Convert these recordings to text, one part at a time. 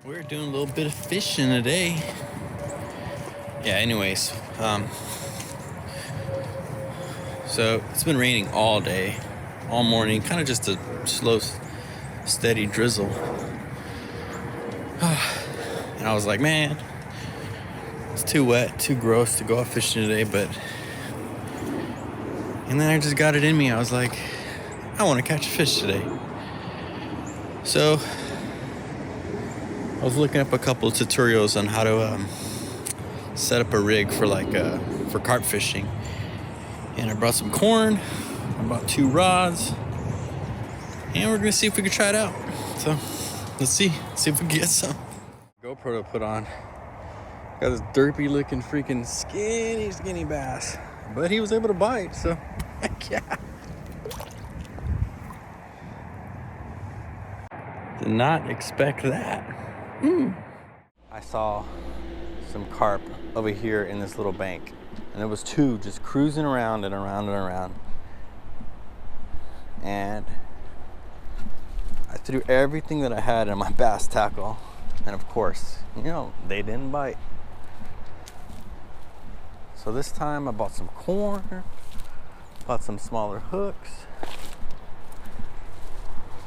We're doing a little bit of fishing today. Yeah, anyways, so it's been raining all day, all morning, kind of just a slow, steady drizzle. And I was like, man, it's too wet, too gross to go out fishing today, and then I just got it in me. I was like, I want to catch a fish today. So I was looking up a couple of tutorials on how to set up a rig for for carp fishing. And I brought some corn, I brought 2 rods, and we're gonna see if we can try it out. So let's see if we can get some. GoPro to put on. Got this derpy looking freaking skinny bass, but he was able to bite, so heck yeah. Did not expect that. I saw some carp over here in this little bank, and there was 2 just cruising around and around and around. And I threw everything that I had in my bass tackle, and of course, they didn't bite. So this time I bought some corn, bought some smaller hooks,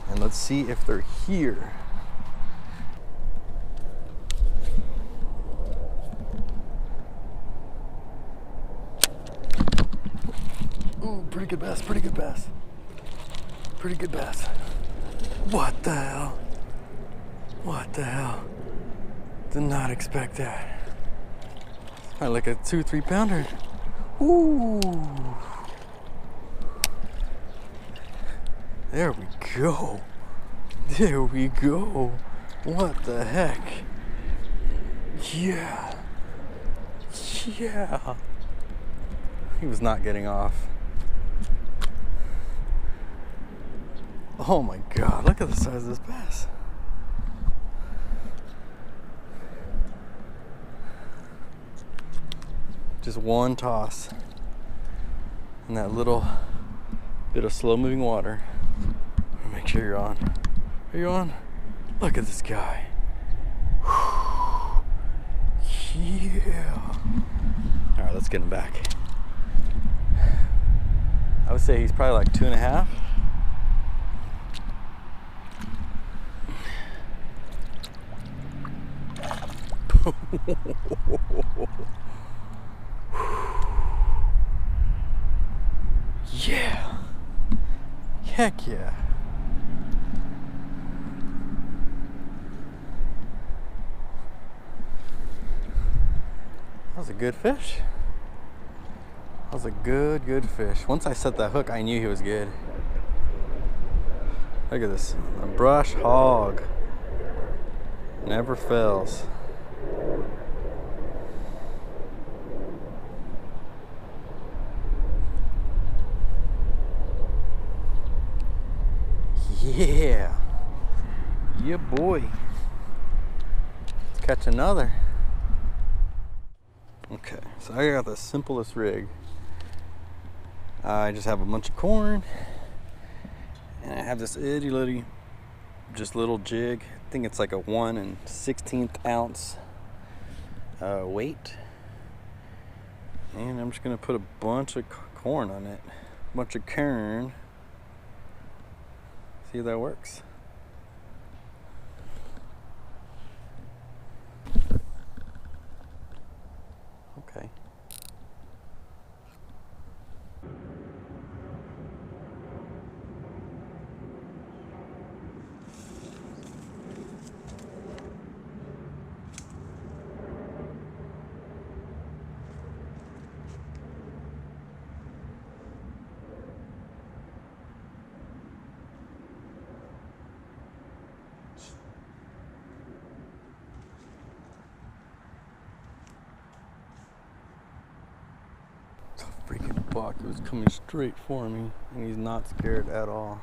and let's see if they're here. Ooh, pretty good bass. Pretty good bass. What the hell? Did not expect that. I like a 2-3 pounder. Ooh. There we go. What the heck? Yeah. He was not getting off. Oh my God, look at the size of this bass. Just one toss in that little bit of slow moving water. Make sure you're on. Are you on? Look at this guy. Yeah. All right, let's get him back. I would say he's probably like 2.5. Yeah. Heck yeah. That was a good fish. That was a good fish. Once I set that hook, I knew he was good. Look at this. A brush hog. Never fails. Yeah. Yeah, boy. Let's catch another. Okay, so I got the simplest rig. I just have a bunch of corn, and I have this itty-bitty, just little jig. I think it's like a 1 1/16 ounce weight. And I'm just gonna put a bunch of corn on it. A bunch of corn. See if that works. Okay. Freaking buck was coming straight for me, and he's not scared at all.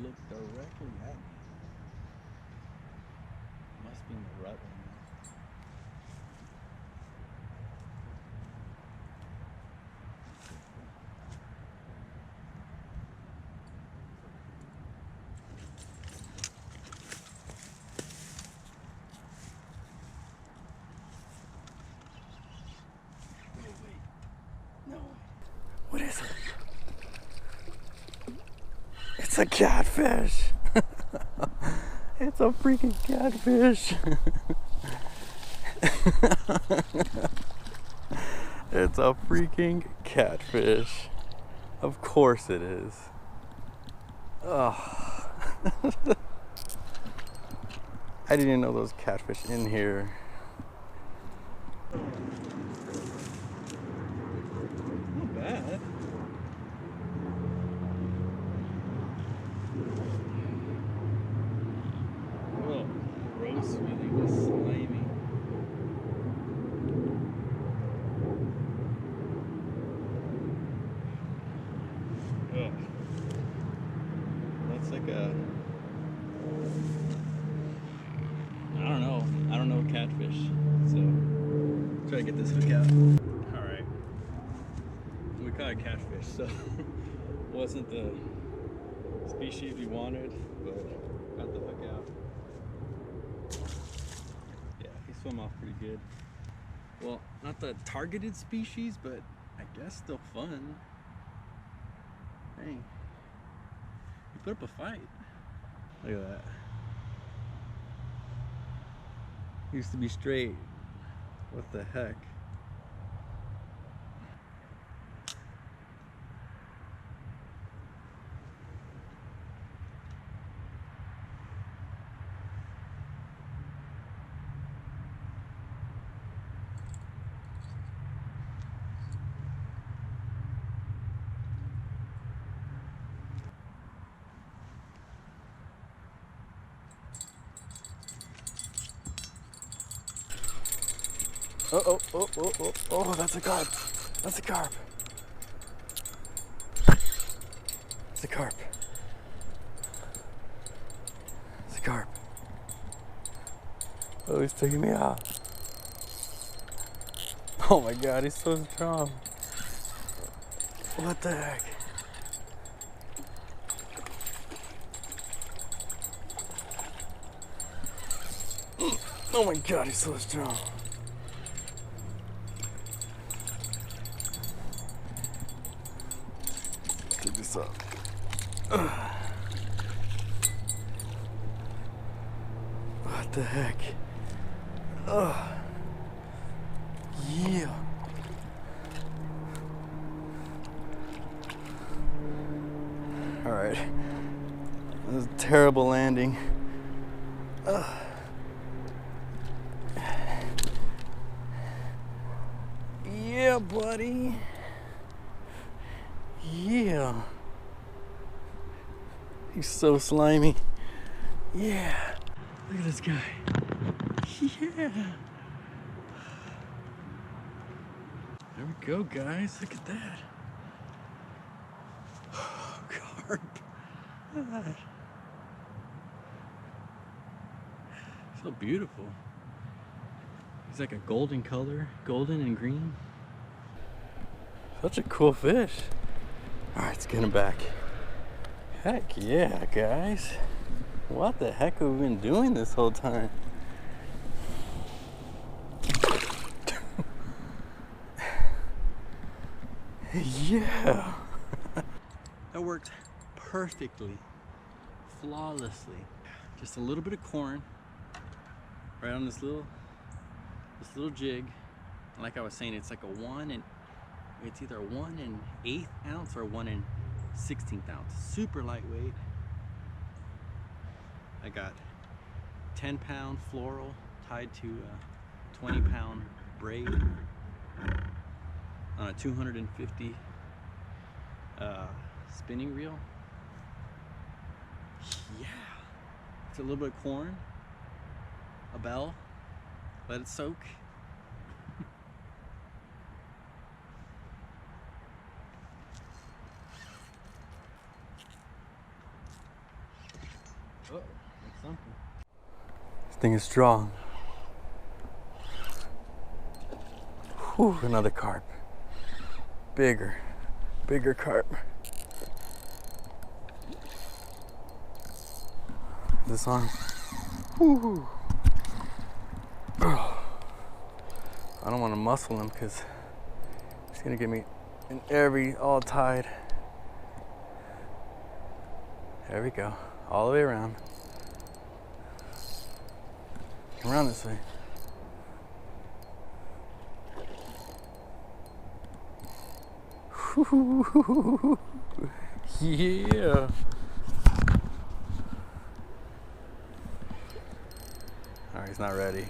look directly at me. Must be in the rut right now. No. What is it? It's a catfish. It's a freaking catfish. It's a freaking catfish. Of course it is. Oh. I didn't even know there was catfish in here. Not bad. Oh, gross feeling was slimy. Oh, that's like a, I don't know catfish. So try to get this hook out. All right, we caught a catfish, so wasn't the species we wanted, but got the hook out. Yeah, he swam off pretty good. Well, not the targeted species, but I guess still fun. Hey, you put up a fight. Look at that. Used to be straight. What the heck? Oh, that's a carp. That's a carp. It's a carp. It's a carp. Oh, he's taking me out. Oh my God, he's so strong. What the heck? Oh my God, he's so strong. Take this up. What the heck? Yeah. All right. That was a terrible landing. Yeah, buddy. Yeah. He's so slimy. Yeah. Look at this guy. Yeah. There we go, guys. Look at that. Oh, carp. Look at that. So beautiful. He's like a golden color, golden and green. Such a cool fish. All right, let's get him back. Heck yeah, guys. What the heck have we been doing this whole time? Yeah. That worked perfectly, flawlessly. Just a little bit of corn right on this little jig. Like I was saying, it's like it's either a 1 1/8 ounce or 1 1/16 ounce. Super lightweight. I got 10-pound floral tied to a 20-pound braid on a 250 spinning reel. Yeah. It's a little bit of corn, a bell, let it soak. thing is strong. Whew, another carp. Bigger carp. This on. Whew. I don't want to muscle him because he's gonna get me in all tied. There we go, all the way around. Come around this way. Yeah. All right, he's not ready.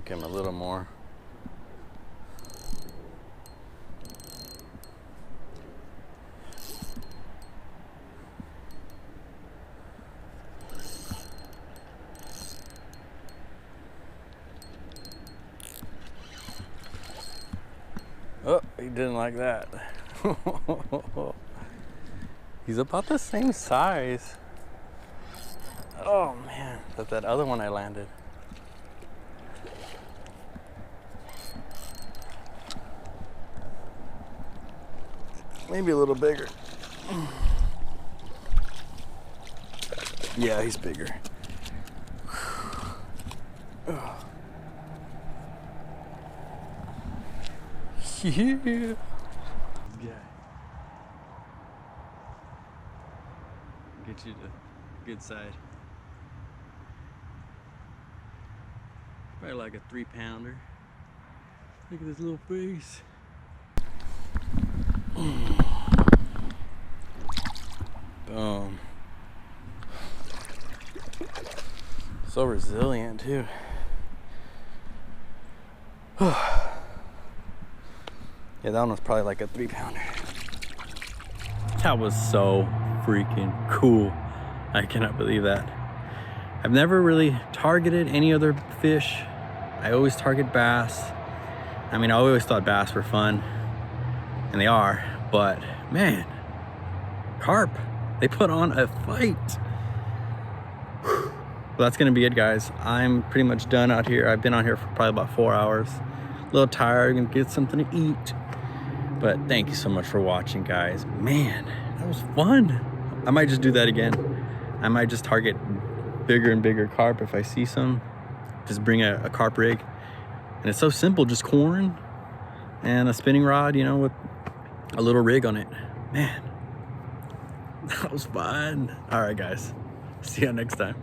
Give him a little more. Oh, he didn't like that. He's about the same size. Oh man, that's that other one I landed. Maybe a little bigger. Yeah, he's bigger. Yeah. Get you the good side. Probably like a 3-pounder. Look at this little face. Boom. So resilient too. Yeah, that one was probably like a 3-pounder. That was so freaking cool. I cannot believe that. I've never really targeted any other fish. I always target bass. I mean, I always thought bass were fun, and they are, but man, carp, they put on a fight. Well, that's gonna be it, guys. I'm pretty much done out here. I've been on here for probably about 4 hours. A little tired, gonna get something to eat. But thank you so much for watching, guys. Man, that was fun. I might just do that again. I might just target bigger and bigger carp if I see some. Just bring a carp rig. And it's so simple, just corn and a spinning rod, you know, with a little rig on it. Man, that was fun. All right, guys. See you next time.